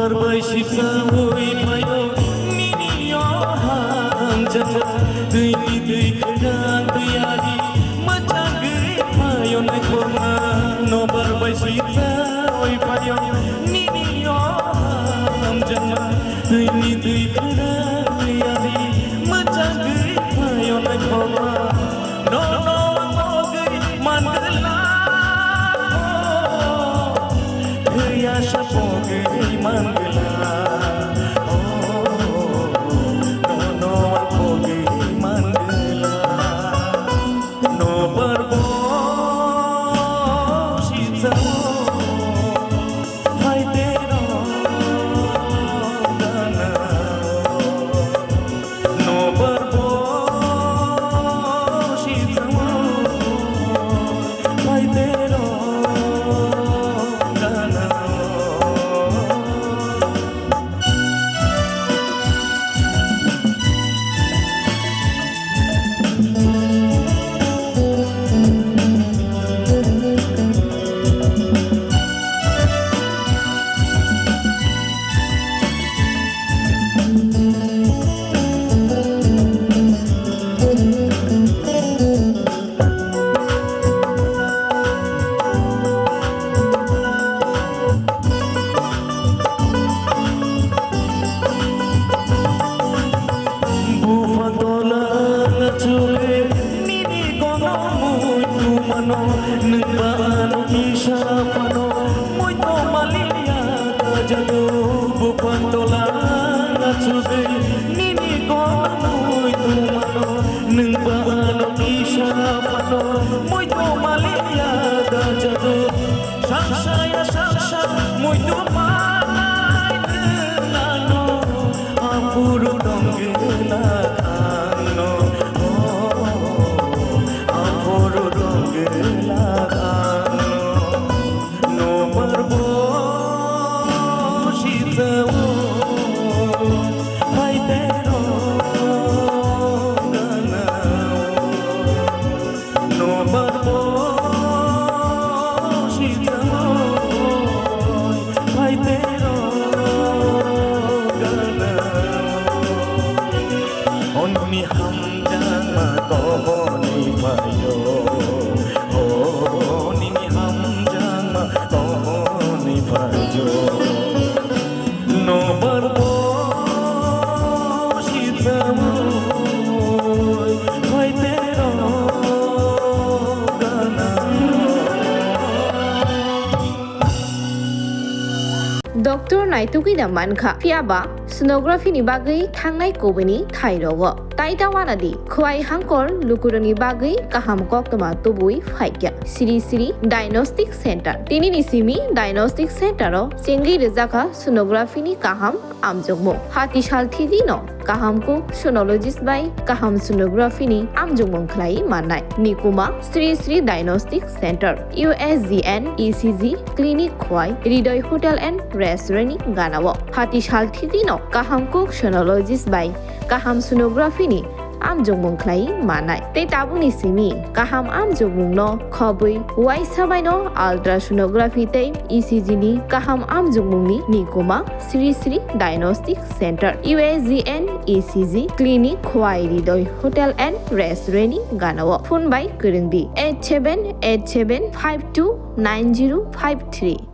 barbashi sawoi payo miniyo hangjanga dui dui khadang tuyari macage payo na koma no barbashi sawoi payo miniyo hangjanga dui dui khadang tuyari macage payo na koma no no mogai mandala ya shapogai mandala no no mogai mandala no barbo shita hai tero dana no barbo shita hai tero dana Dr. Naituki da manka piaba sonography ni bagai thangnai kobani thairogo taitawana di khwai hangkor lukurani bagai kaham kok tama tobui phaikya siri siri diagnostic center tini ni simi diagnostic center ro sengi rezaka sonography ni kaham amjogmo hati sal thidi no kaham ko sonologist bai kaham sonography ni amjogmong khlai manai nikuma sri sri diagnostic center USGN ECG clinic khwai Ridoy hotel and restaurant ganawo hati sal thidi no kaham ko sonologist bai kaham sonography ni amjogmong khlai manai tei tabuni simi kaham amjogmong no khobui wai sabai no ultrasonography tei ECG ni kaham amjogmong ni nikoma Sri Sri Diagnostic Center USGN ECG clinic khwai Ridoy hotel and restaurant ganawo phone by kurungdi 8787529053